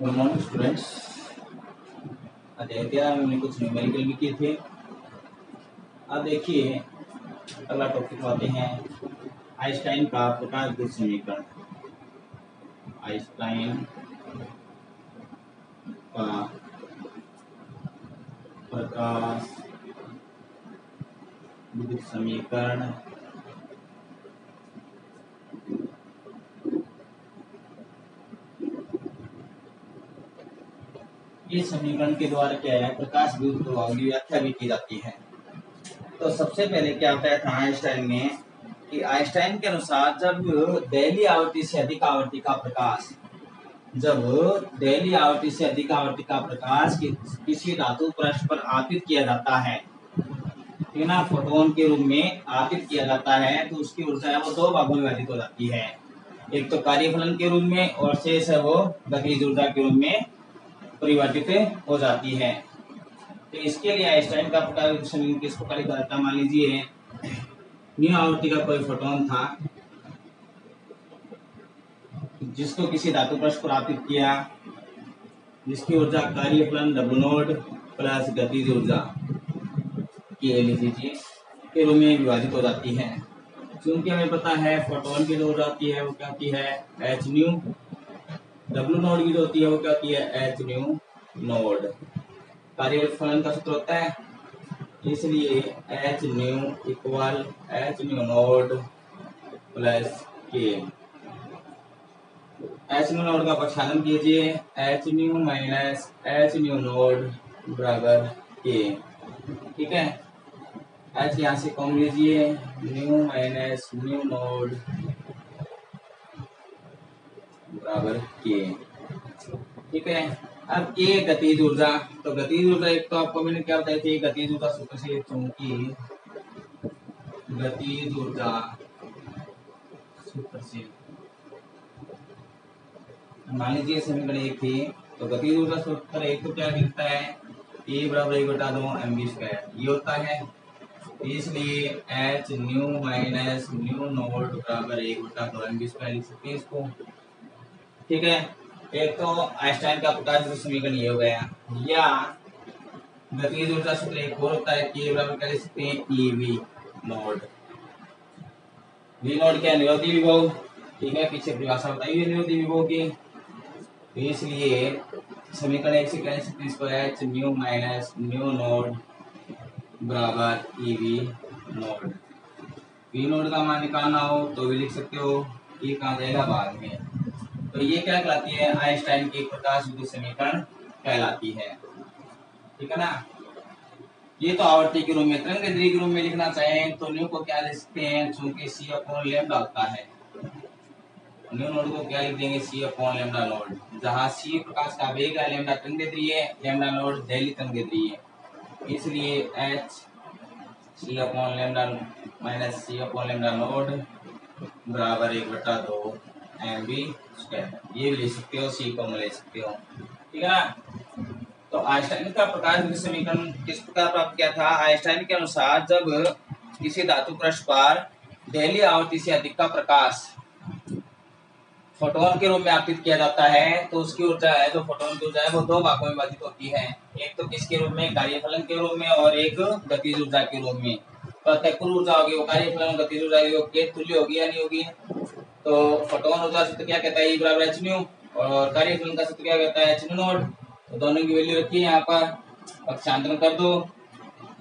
Good morning students. अध्याय हमने कुछ न्यूमेरिकल भी किए थे। अब देखिए अगला टॉपिक आते हैं आइंस्टाइन का प्रकाश गुण समीकरण। आइंस्टाइन का प्रकाश गुण समीकरण ये समीकरण के द्वारा क्या है, प्रकाश विद्युत प्रभाव की व्याख्या भी की जाती है। तो सबसे पहले क्या बताया था आइंस्टाइन ने कि आइंस्टाइन के अनुसार जब दहलीय आवृत्ति से अधिक आवृत्ति का प्रकाश किसी धातु पृष्ठ पर आपतित किया जाता है, ठीक है ना, फोटोन के रूप में आपतित किया जाता है, तो उसकी ऊर्जा है वो दो भागों में विभाजित हो जाती है। एक तो कार्यफलन के रूप में और शेष है वो गतिज ऊर्जा के रूप में परिवर्तित हो जाती है। तो इसके लिए आइंस्टाइन का प्रकाश समीकरण किस प्रकार लिखा जाता है। मान लीजिए न्यू आवृत्ति का कोई फोटोन था जिसको किसी धातु पृष्ठ पर आपतित किया, जिसकी ऊर्जा कार्यफलन W0 प्लस गतिज ऊर्जा के रूप में विभाजित हो जाती है। क्योंकि हमें पता है फोटोन की जो ऊर्जा होती है वो क्या होती है h न्यू, W0 की जो होती है वो क्या होती है h न्यू नोड। कार्यफलन का सूत्र होता है, इसलिए h new equal h new node plus के। h न्यू नोड का प्रक्षालन कीजिए, h new minus h new node बराबर के। ठीक है, h यहाँ से कम लीजिए, न्यू माइनस न्यू नोड बराबर के। ठीक है, अब के गतिज ऊर्जा, तो गतिज ऊर्जा एक तो आपको मैंने क्या बताई थी, गतिज ऊर्जा सूत्र से, चूंकि गतिज ऊर्जा सूत्र से मान लीजिए समीकरण एक थी, तो गतिज ऊर्जा सूत्र एक तो क्या दिखता है, E बराबर 1/2 mv², ये होता है। इसलिए h new minus new node बराबर 1/2 mv² लिख सकते हैं इसको। ठीक है, एक तो आइंस्टाइन का प्रकाश गुण समीकरण ये हो गया, या गतिज ऊर्जा सूत्र एक और होता है कि बराबर क्या लिख सकते हैं EV नोड। V नोड क्या निरोधी विभव, ठीक है, पीछे परिभाषा बताइए निरोधी विभव की। तो इसलिए समीकरण एक से क्या लिख सकते हैं इसको, h new minus new node बराबर EV नोड। V नोड का मान निकालना हो तो भी लिख सकते हो, ये कहाँ जाएगा बाद में। तो ये क्या कहलाती है, आइंस्टाइन की प्रकाश गुण समीकरण कहलाती है। ठीक है ना, ये तो आवर्ती के रूप में। तरंगदैर्घ्य के रूप में लिखना चाहें तो न्यू को क्या लिख सकते हैं, चूंकि c अपॉन लैम्डा होता है, न्यू नोड को क्या लिख देंगे, c अपॉन लैम्डा नोड, जहां c प्रकाश का वेग है, लैम्डा तरंगदैर्घ्य, लैम्डा नोड दहलीय तरंगदैर्घ्य। इसलिए h c upon lambda minus c upon lambda node बराबर 1/2 mv², ये भी ले सकते हो, c को ले सकते हो। ठीक है ना। तो आइंस्टाइन का प्रकाश गुण समीकरण किस प्रकार प्राप्त किया था। आइंस्टाइन के अनुसार जब किसी धातु पृष्ठ पर दहलीय आवृत्ति से अधिक का प्रकाश फोटोन के रूप में आपतित किया जाता है, तो उसकी ऊर्जा है, जो फोटोन की ऊर्जा है वो दो भागों में विभाजित होती है। एक तो किसके रूप में, कार्यफलन के रूप में, और एक गतिज ऊर्जा के रूप में। तो कुल ऊर्जा होगी वो कार्यफलन गतिज ऊर्जा के तुल्य होगी या नहीं होगी। तो फोटोन ऊर्जा सूत्र क्या कहता है, E बराबर h न्यू, और कार्यफलन का सूत्र क्या कहता है, h न्यू नोड। तो दोनों की वैल्यू रखिए यहाँ पर, पक्षांतरण कर दो,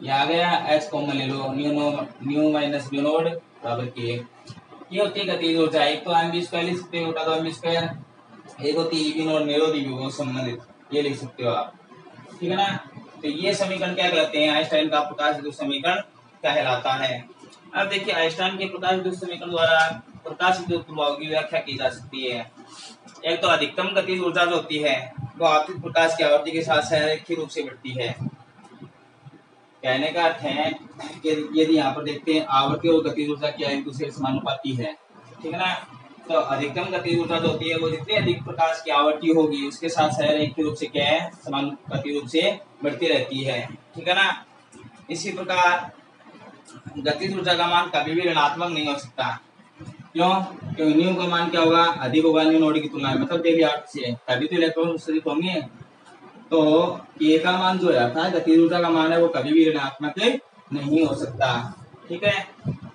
ये आ गया, h कॉमन ले लो, न्यू माइनस न्यू नोड बराबर के। ये होती है गतिज ऊर्जा, एक तो mv² लिख सकते हो, 1/2 mv², एक होती है EV नोड निरोधी विभव संबंधित, ये लिख सकते हो आप। ठीक है ना। तो ये समीकरण क्या कहलाते हैं, आइंस्टाइन का प्रकाश गुण समीकरण कहलाता है। अब देखिए आइंस्टाइन के प्रकाश गुण समीकरण द्वारा प्रकाश विद्युत प्रभाव की व्याख्या की जा सकती है। एक तो अधिकतम गतिज ऊर्जा जो होती है वो आपतित प्रकाश की आवृत्ति के साथ रैखिक रूप से बढ़ती है। कहने का अर्थ है कि यदि यहाँ पर देखते हैं आवृत्ति और गतिज ऊर्जा क्या एक दूसरे के समानुपाती है। ठीक है ना। तो अधिकतम गतिज ऊर्जा जो होती है वो जितनी अधिक प्रकाश की आवृत्ति होगी उसके साथ रैखिक रूप से क्या है, समानुपाती रूप से बढ़ती रहती है। ठीक है ना। इसी प्रकार गतिज ऊर्जा का मान कभी भी ऋणात्मक नहीं हो सकता, क्यों? क्योंकि न्यू का मान क्या होगा? अधिक होगा न्यू नोड की तुलना में, मतलब डेली आर्ट से, तभी तो इलेक्ट्रॉन उत्सर्जित होंगे। तो K का मान जो है अर्थात गतिज ऊर्जा का मान है वो कभी भी ऋणात्मक नहीं हो सकता। ठीक है।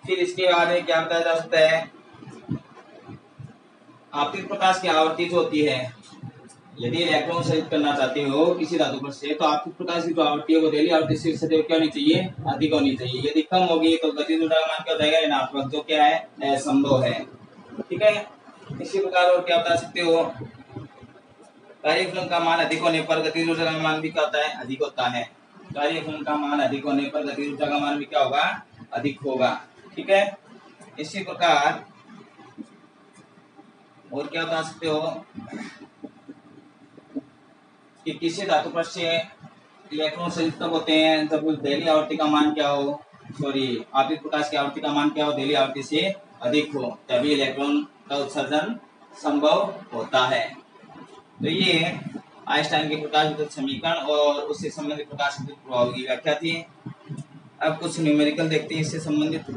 फिर इसके बाद क्या बताया जा सकता है? आपतित प्रकाश की आवृत्ति जो होती है, यदि इलेक्ट्रॉन उत्सर्जित करना चाहते हो किसी धातु पर से, तो आपतित प्रकाश की जो आवृत्ति है वो डेली आवृत्ति से सदैव क्या होनी चाहिए? अधिक होनी चाहिए। यदि कम होगी तो गतिज ऊर्जा का मान क्या हो जाएगा? ऋणात्मक, जो क्या है? असंभव है। ठीक है। इसी प्रकार और क्या बता सकते हो? कार्यफलन का मान अधिक होने पर गतिज ऊर्जा का मान भी क्या होता है? अधिक होता है। कार्यफलन का मान अधिक होने पर गतिज ऊर्जा का मान भी क्या होगा? अधिक होगा। ठीक है। इसी प्रकार और क्या बता सकते हो कि किसी धातु पर से इलेक्ट्रॉन उत्सर्जित कब होते हैं? जब उस दैलीय आवृत्ति का मान क्या हो, सॉरी आपतित प्रकाश की आवृत्ति का मान क्या हो? दैलीय आवृत्ति से अधिक हो, तभी इलेक्ट्रॉन का उत्सर्जन संभव होता है। तो ये आइंस्टाइन के प्रकाश विद्युत समीकरण और उससे संबंधित प्रकाश विद्युत प्रभाव की व्याख्या थी। अब कुछ न्यूमेरिकल देखते हैं इससे संबंधित।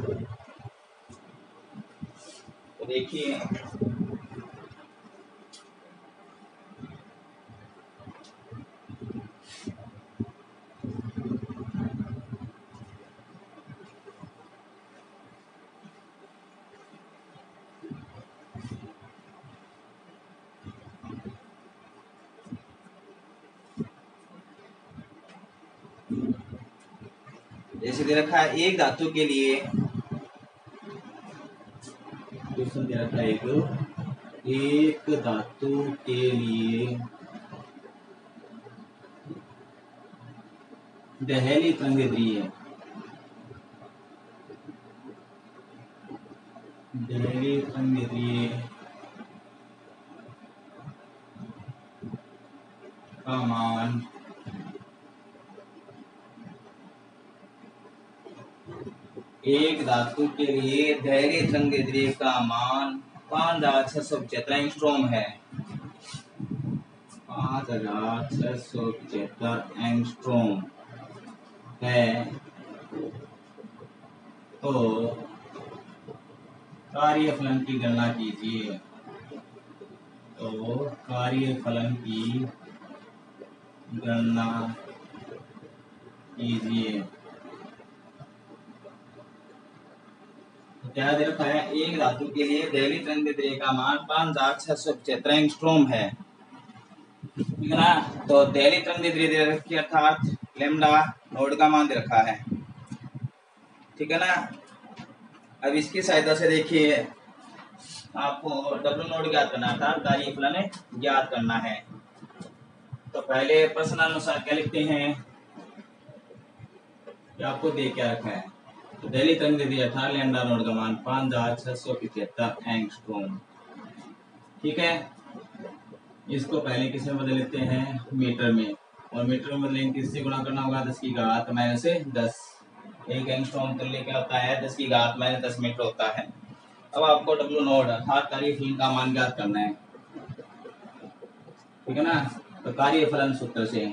तो देखिए, जैसे दे रखा है एक धातु के लिए, क्वेश्चन दे रखा है एक धातु के लिए दहली तरंगेद्रीय का मान एक धातु के लिए दहली तरंगेद्रीय का मान 5675 एंगस्ट्रॉम है। 5675 एंगस्ट्रॉम है। तो कार्यफलन की गणना कीजिए। तो कार्यफलन की गणना कीजिए। क्या दे रखा है? एक धातु के लिए दैलीय तरंगेद्रीय का मान 5675 एंगस्ट्रॉम है। ठीक है ना? तो दैलीय तरंगेद्रीय दे रखी है अर्थात लैम्डा नोड का मान दे रखा है। ठीक है ना? अब इसकी सहायता से देखिए, आपको डब्ल्यू नोड ज्ञात करना था, कार्यफलन ज्ञात करना है। तो पहले प्रश्नानुसार क्या लिखते हैं कि आपको दे क्या रखा है? तो दैलीय तरंगेद्रीय था लैम्डा नोड का मान 5675 एंगस्ट्रॉम। ठीक है। इसको पहले किस में बदल लेते हैं? मीटर में। और मीटर में बदलेंगे किससे गुणा करना होगा? 10 की घात -10। एक एंगस्ट्रॉम तुल्य क्या होता है? 10 की घात -10 मीटर होता है। अब आपको डब्ल्यू नोड अर्थात कार्यफलन का मान ज्ञात करना है। ठीक है ना? तो कार्यफलन सूत्र से,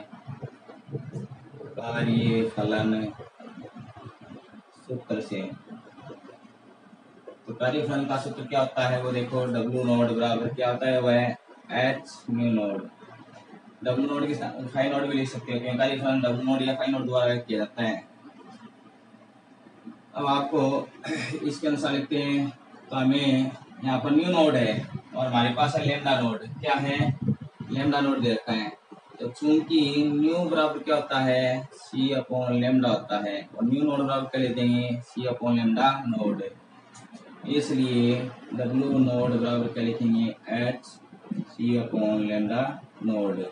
कार्यफलन सूत्र से, तो कार्यफलन का सूत्र क्या होता है? वो देखो, डब्ल्यू नोड बराबर क्या होता है? वह H mu node. W node की फाई नोड भी लिख सकते हो, क्योंकि कार्यफलन डब्ल्यू नोड या फाई नोड द्वारा व्यक्त किया जाता है। अब आपको इसके अनुसार लिखते हैं। तो हमें यहाँ पर न्यू नोड है और हमारे पास है लैम्डा नोड। क्या है? लैम्डा नोड दे रखा है। तो चूंकि न्यू बराबर क्या होता है? सी अपॉन लैम्डा होता है, और न्यू नोड बराबर क्या लेते हैं? C upon lambda node. इसलिए डब्ल्यू नोड बराबर क्या लिखेंगे? H C upon lambda node.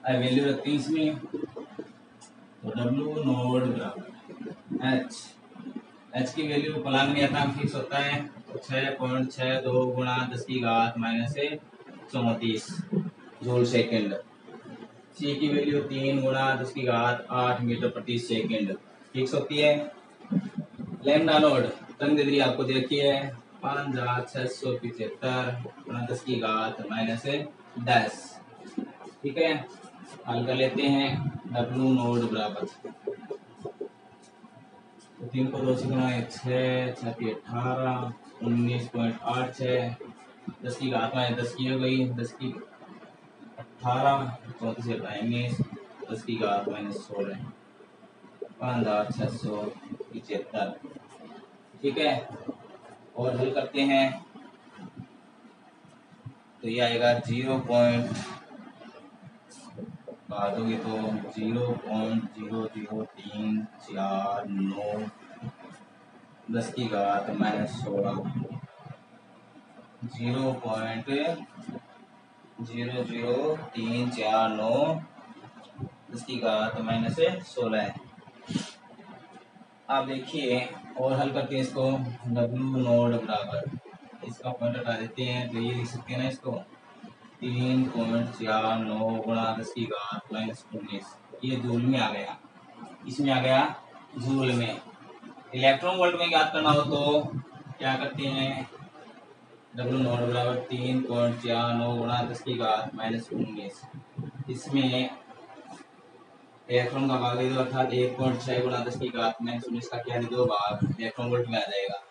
Value रखते हैं इसमें। तो डब्ल्यू नोड बराबर एच की वैल्यू फलांग में यथांक फिक्स होता है। तो 6.62 गुणा 10 की घात -34 जूल सेकेंड। सी की वैल्यू 3 गुणा 10 की घात 8 मीटर प्रति सेकेंड फिक्स होती है। लैम्डा नोड तरंगेद्रीय आपको दे रखी है 5675 गुणा 10 की घात -10। ठीक है। हल कर लेते हैं। डब्ल्यू नोड बराबर 3 को 2 से गुणा 6 18 19.86, 10 की घात में 10 की हो गई, 10 की 18, 34 से हटाएंगे 10 की घात -16, 5675। ठीक है, और हल करते हैं तो ये आएगा 0.5 तो 0.00349 10 की घात -16, 0.00349 10 की घात -16 है। आप देखिए और हल करते हैं इसको, W नोड बराबर, इसका पॉइंट हटा देते हैं तो ये लिख सकते हैं ना इसको 3.49 गुणा 10 की घात -19, ये जूल में आ गया, इसमें आ गया जूल में। इलेक्ट्रॉन वोल्ट में याद करना हो तो क्या करते हैं, W नोड बराबर 3.49 गुणा 10 की घात -19, इसमें इलेक्ट्रॉन का भाग दे दो, अर्थात 1.6 गुणा 10 की घात -19 का क्या दे दो भाग, इलेक्ट्रॉन वोल्ट में आ जाएगा।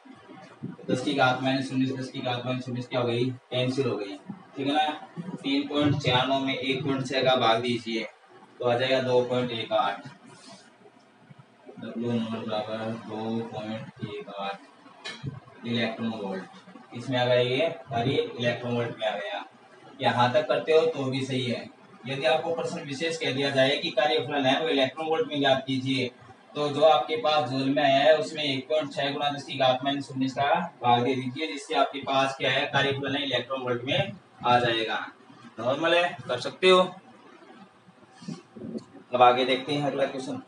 10 की घात -19, 10 की घात -19 क्या हो गई, कैंसिल हो गई। ठीक है ना, 3.49 में 1.6 का भाग दीजिए तो आ जाएगा 2.18, W नोट बराबर 2.18 इलेक्ट्रॉन वोल्ट, इसमें आ गया ये और ये इलेक्ट्रॉन वोल्ट में आ गया। यहाँ तक करते हो तो भी सही है। यदि आपको प्रश्न विशेष कह दिया जाए कि कार्यफलन है वो इलेक्ट्रॉन वोल्ट में याद कीजिए, तो जो आपके पास जूल में आया है उसमें 1.6 गुणा 10 की घात -19 का भाग दे दीजिए, जिससे आपके पास क्या है, कार्यफलन है इलेक्ट्रॉन वोल्ट में आ जाएगा। नॉर्मल है, कर सकते हो। अब आगे देखते हैं अगला क्वेश्चन।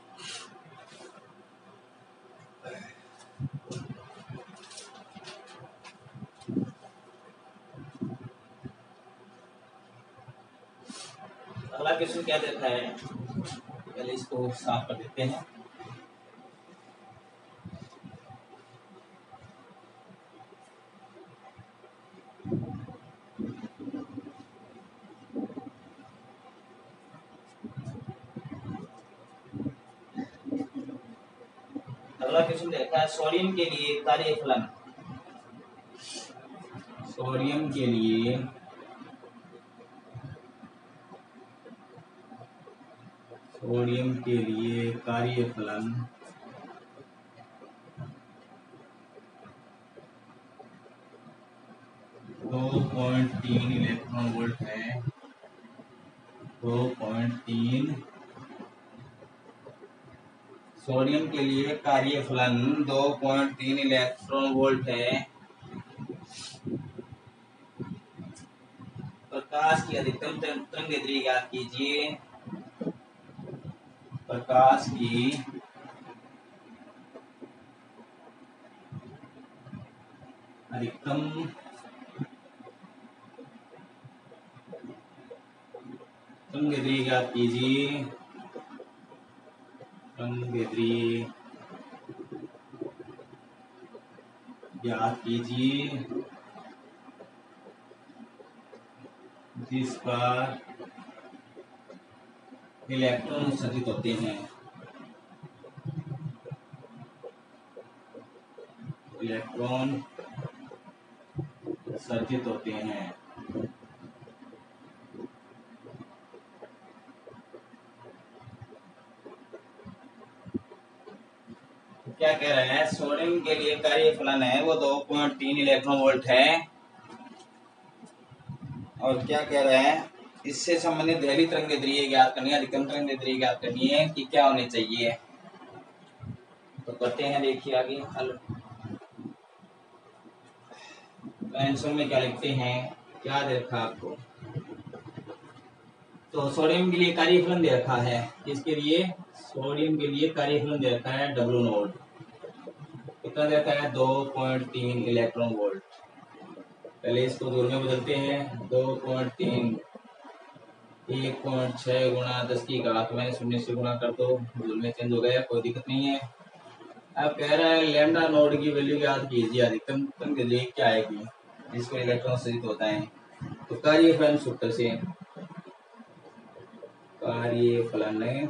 अगला क्वेश्चन क्या देता है, पहले इसको साफ कर देते हैं। अगला क्वेश्चन देखा है सोडियम के लिए कार्यफलन, सोडियम के लिए कार्यफलन 2.3 इलेक्ट्रॉन वोल्ट है, 2.3 सोडियम के लिए कार्यफलन 2.3 इलेक्ट्रॉन वोल्ट है। प्रकाश की अधिकतम तरंगदैर्घ्य ज्ञात कीजिए, प्रकाश की अधिकतम तरंगदैर्घ्य ज्ञात कीजिए, तरंगदैर्घ्य ज्ञात कीजिए जिस पर इलेक्ट्रॉन उत्सर्जित होते हैं, इलेक्ट्रॉन उत्सर्जित होते हैं। क्या कह रहे हैं, सोडियम के लिए कार्यफलन है वो 2.3 इलेक्ट्रॉन वोल्ट है, और क्या कह रहे हैं, इससे संबंधित पहली तरंगदैर्घ्य ज्ञात करनी है, अधिकतम तरंगदैर्घ्य ज्ञात करनी है कि क्या होनी चाहिए। तो करते हैं, देखिए आगे हल। आंसर में क्या लिखते हैं, क्या दे रखा आपको, तो सोडियम के लिए कार्यफलन दे रखा है, इसके लिए सोडियम के लिए कार्यफलन दे रखा है W नोड, कितना दे रखा है 2.3 इलेक्ट्रॉन वोल्ट। पहले इसको जूल में बदलते हैं, 2.3 1.6 गुणा 10 की घात -19 से गुणा कर दो, जूल में चेंज हो गया, कोई दिक्कत नहीं है। अब कह रहा है लैम्डा नोड की वैल्यू याद कीजिए, अधिकतम तरंगदैर्घ्य क्या आएगी जिसको इलेक्ट्रॉन उत्सर्जित होता है। तो कार्यफलन सूत्र से, कार्यफलन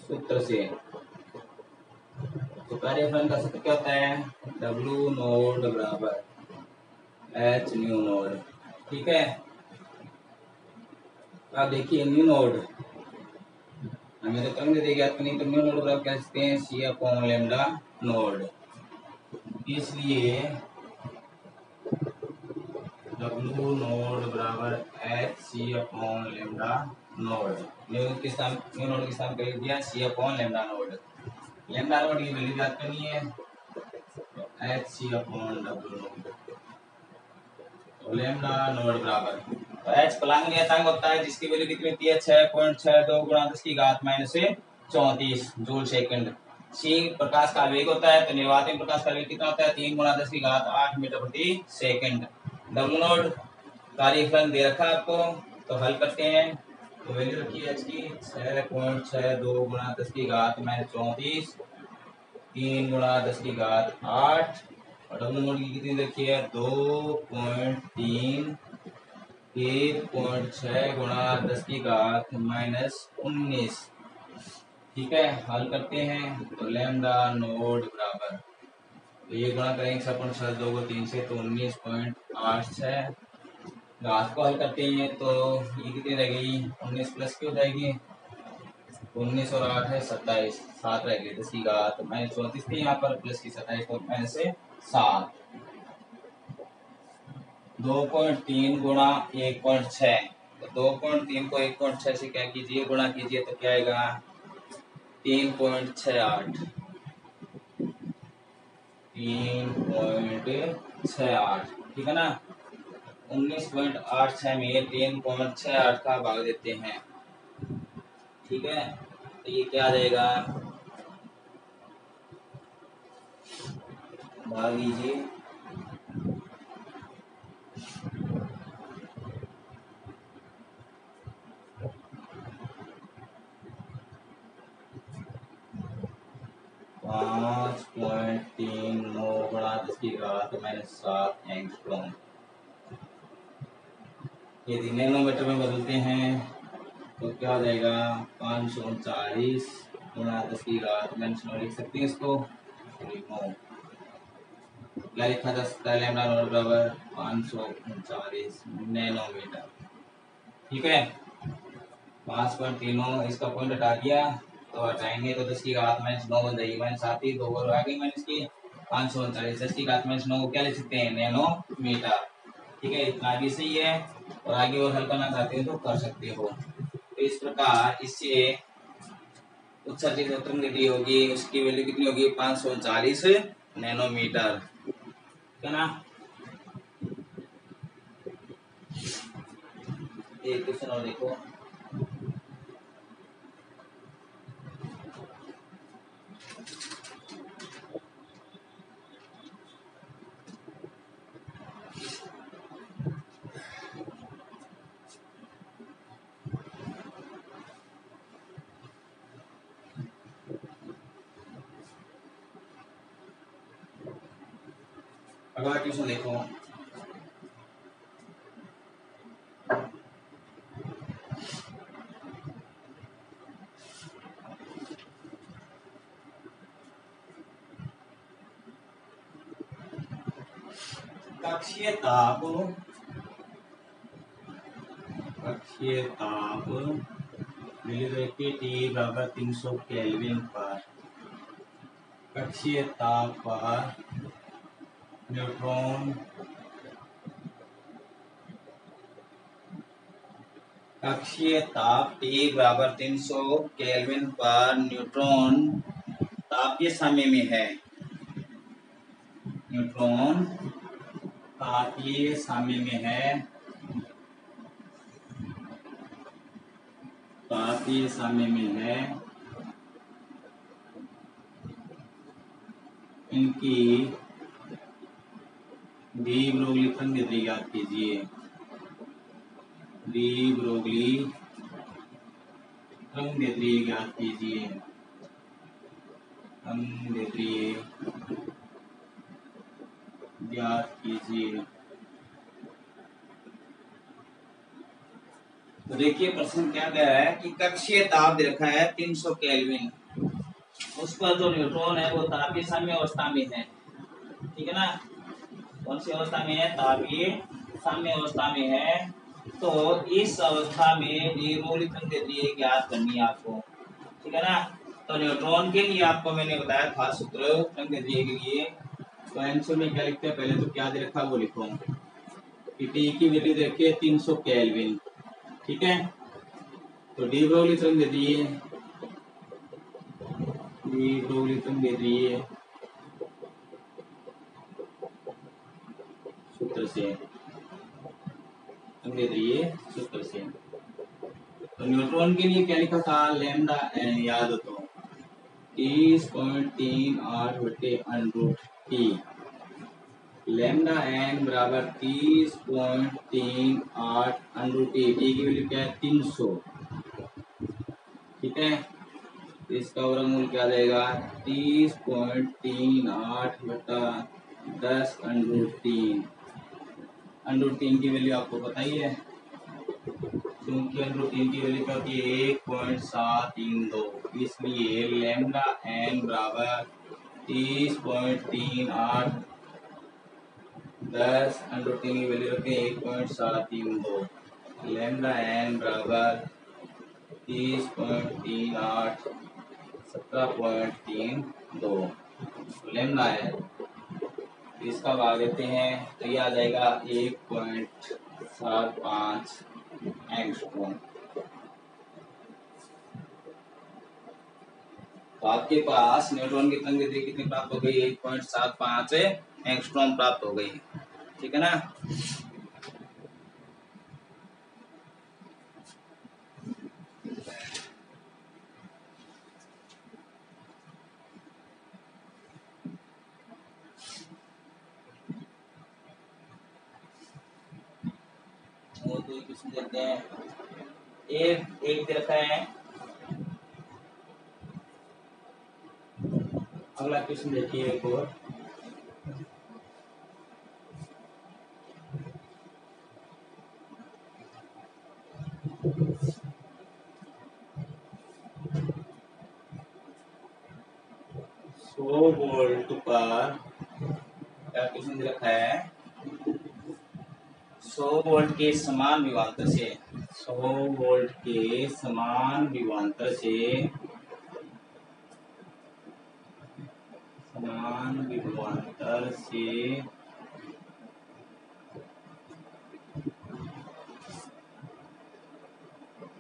सूत्र से तो कार्यफलन का सूत्र क्या होता है, W नोड बराबर H न्यू नोड। ठीक है, अब देखिए न्यू नोड हमें तो कम दे देगा, तो नहीं तो न्यू नोड बराबर कह सकते हैं C अपॉन लेमडा नोड। इसलिए W नोड बराबर H C upon lambda node. New node किस नाम कर दिया, C upon lambda node. Lambda node की वैल्यू याद करनी है, तो H C upon W node. तो लेमडा नोड बराबर, तो H पलांग नियतांक होता है जिसकी वैल्यू कितनी होती है 6.62 गुणा 10 की घात माइनस 34 जूल सेकंड। C प्रकाश का वेग होता है, तो निर्वात में प्रकाश का वेग कितना होता है 3 गुणा 10 की घात 8 मीटर प्रति सेकंड। W नोड कार्यफलन दे रखा है आपको, तो हल करते हैं। तो वैल्यू रखी है H की 6.62 गुणा 10 की घात माइनस 34, 3 गुणा 10 की घात 8, और W नोड की कितनी रखी है 2.3, 1.6 गुणा 10 की घात माइनस 19। ठीक है, हल करते हैं। तो लैम्डा नोड बराबर, तो ये गुणा करेंगे 6.62 को 3 से, तो 19.86। घात को हल करते हैं तो ये कितनी रहेगी 19 प्लस की हो जाएगी, 19 और 8 है 27, 7 रहेगी 10 की घात माइनस 34 थी यहाँ पर, प्लस की 27 तो माइनस से 7। 2.3 गुणा 1.6, तो 2.3 को 1.6 से क्या कीजिए गुणा कीजिए, तो क्या आएगा 3.68, 3.68। ठीक है ना, 19.86 में 3.68 का भाग देते हैं। ठीक है, तो ये क्या आ जाएगा, भाग लीजिए 5.39 गुणा 10 की घात माइनस 7 एंगस्ट्रॉम। यदि नैनोमीटर में बदलते हैं तो क्या हो जाएगा 539 गुणा 10 की घात माइनस 9 लिख सकते हैं इसको, क्या लिखा जा सकता है लैम्डा नोड बराबर 539 नैनोमीटर। ठीक है, 5.39 इसका पॉइंट हटा दिया, तो हटाएंगे तो 10 की घात माइनस 9 बन जाएगी, माइनस 7 ही 2 और आगे माइनस की 539, 10 की घात माइनस 9 को क्या लिख सकते हैं नैनोमीटर। ठीक है, इतना भी सही है, और आगे और हल करना चाहते हो तो कर सकते हो। तो इस प्रकार इससे उत्सर्जित तरंग दैर्ध्य होगी, उसकी वैल्यू कितनी होगी 539 नैनोमीटर। है ना, एक क्वेश्चन और देखो, अगला क्वेश्चन देखो, कक्षीय ताप T बराबर 300 केल्विन पर कक्षीय ताप पर न्यूट्रॉन कक्षीय ताप T बराबर 300 केल्विन पर न्यूट्रॉन तापीय समय में है, न्यूट्रॉन तापीय समय में है, तापीय समय में है, इनकी डी ब्रोगली तरंग दैर्ध्य ज्ञात कीजिए, डी ब्रोगली तरंग दैर्ध्य ज्ञात कीजिए, तरंग दैर्ध्य ज्ञात कीजिए। तो देखिए प्रश्न क्या कह रहा है कि कक्षीय ताप दे रखा है 300 केल्विन, उसका जो न्यूट्रॉन है वो तापीय साम्य अवस्था में है, ठीक है ना। कौन सी अवस्था में है? तापीय साम्य अवस्था में है। तो इस अवस्था में डी ब्रोगली तरंगदैर्ध्य ज्ञात करनी है आपको, ठीक है ना। तो न्यूट्रॉन के लिए आपको मैंने बताया था सूत्र तरंगदैर्ध्य के लिए। तो आंसर में क्या लिखते हैं, पहले तो क्या दे रखा वो लिखो। टी की वैल्यू देखिए 300 केल्विन, ठीक है। तो डी ब्रोगली तरंगदैर्ध्य सूत्र से सूत्र से। तो न्यूट्रॉन के लिए क्या लिखा था? लैम्डा एन, याद हो तो 30.38/√T। लैम्डा एन बराबर 30.38/√T। टी की वैल्यू क्या है? 300, ठीक है। तो इसका वर्गमूल क्या देगा? 30.38/10√3। √3 की वैल्यू आपको पता ही है, क्योंकि √3 की वैल्यू क्या होती है? 1.732। इसलिए लैम्डा एन बराबर 30.38 10√3 की वैल्यू रखें 1.732। लैम्डा एन बराबर 30.38 17.32 लैम्डा है। इसका भाग देते हैं तो ये आ जाएगा 1.75 एंगस्ट्रॉम। तो आपके पास न्यूट्रॉन की तरंगदैर्ध्य कितनी प्राप्त हो गई? 1.75 एंगस्ट्रॉम प्राप्त हो गई, ठीक है ना। वो तो क्वेश्चन देखते हैं, एक दे रखा है। अगला क्वेश्चन देखिए एक और। वोल्ट पर क्या क्वेश्चन दे रखा है? 100 वोल्ट के समान विभवांतर से 100 वोल्ट के समान विभवांतर से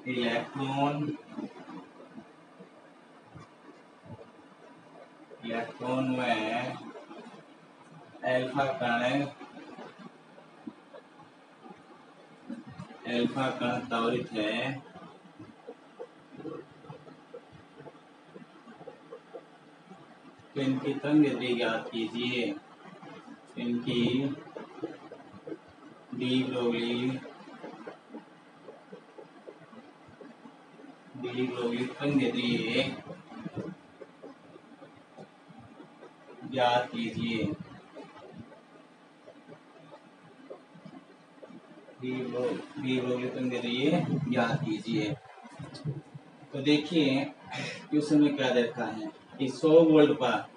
इलेक्ट्रॉन में अल्फा कण त्वरित है, तो इनकी तरंगदैर्ध्य ज्ञात कीजिए। इनकी डी ब्रोगली तरंगदैर्ध्य ज्ञात कीजिए। डी ब्रोगली तरंगदैर्ध्य ज्ञात कीजिए। तो देखिए क्वेश्चन में क्या दे रखा है कि 100 वोल्ट पर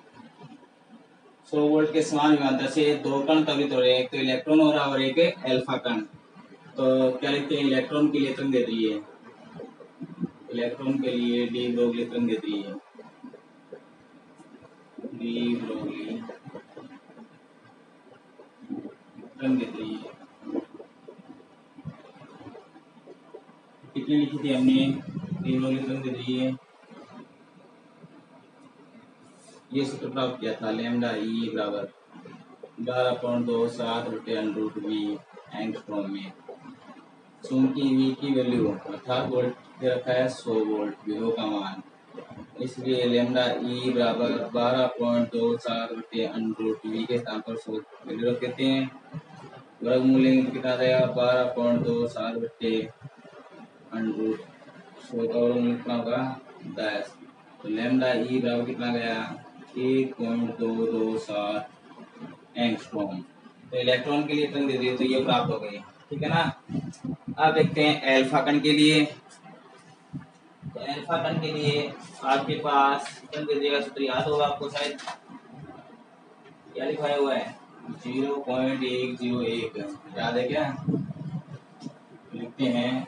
100 वोल्ट के समान विभवांतर से दो कण त्वरित हो रहे हैं, एक तो इलेक्ट्रॉन हो रहा है और एक अल्फा कण। तो क्या लिखते हैं? इलेक्ट्रॉन के लिए तरंगदैर्ध्य, इलेक्ट्रॉन के लिए डी ब्रोगली तरंगदैर्ध्य, डी ब्रोगली तरंगदैर्ध्य कितनी लिखी थी हमने? डी ब्रोगली तरंगदैर्ध्य ये सूत्र प्राप्त किया था, लैम्डा ई बराबर 12.27/√V एंगस्ट्रॉम में। चूंकि V की वैल्यू अर्थात वोल्ट दे रखा है 100 वोल्ट विभव का मान, इसलिए लैम्डा ई बराबर 12.27/√V के स्थान पर 100 वैल्यू रख देते हैं। वर्गमूल लेंगे तो कितना आएगा? 12.27/√100 का वर्गमूल कितना होगा? 10। तो लैम्डा ई बराबर कितना गया? 1.227 एंगस्ट्रॉम। तो इलेक्ट्रॉन के लिए तरंगदैर्ध्य तो ये प्राप्त हो गई, ठीक है ना। अब देखते हैं अल्फा कण के लिए। तो अल्फा कण के लिए आपके पास कण दे दिएगा, सूत्र याद होगा आपको शायद, क्या लिखाया हुआ है 0.101, याद है क्या? लिखते हैं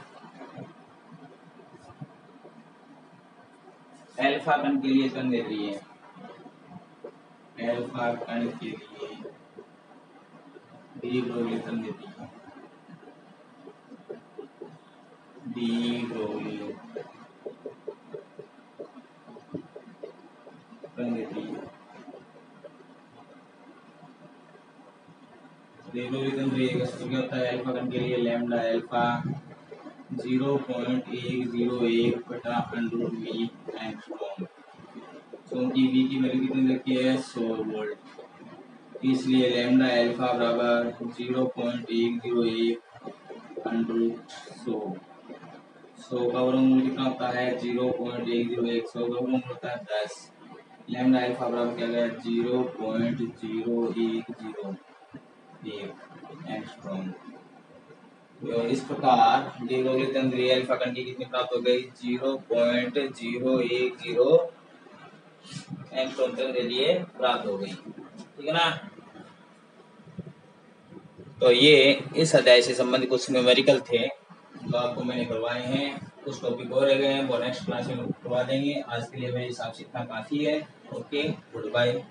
अल्फा कण के लिए कण दे रही है, अल्फा कण के लिए डी ब्रोगली कण देती है, डी ब्रोगली कण देती है। डी ब्रोगली कण देगा तो क्या होता है अल्फा कण के लिए लैम्डा अल्फा 0.101 बटा अंडर वी एंगस्ट्रॉम, क्योंकि वी की वैल्यू कितनी रखी है 100 वोल्ट, इसलिए लैम्डा अल्फा बराबर 0.101 अंडर 100। 100 का वर्गमूल कितना होता है 0.101, 100 का वर्गमूल होता है 10, लैम्डा अल्फा बराबर क्या गया 0.0101 एंगस्ट्रॉम। तो इस प्रकार डी ब्रोगली तंत्र अल्फा कण की कितनी प्राप्त हो गई 0.010 एंगस्ट्रॉम तक के लिए प्राप्त हो गई, ठीक है ना। तो ये इस अध्याय से संबंधित कुछ न्यूमेरिकल थे जो आपको मैंने करवाए हैं, कुछ टॉपिक और रह गए हैं वो नेक्स्ट क्लास में करवा देंगे। आज के लिए मेरे हिसाब से इतना काफी है। Okay, good bye.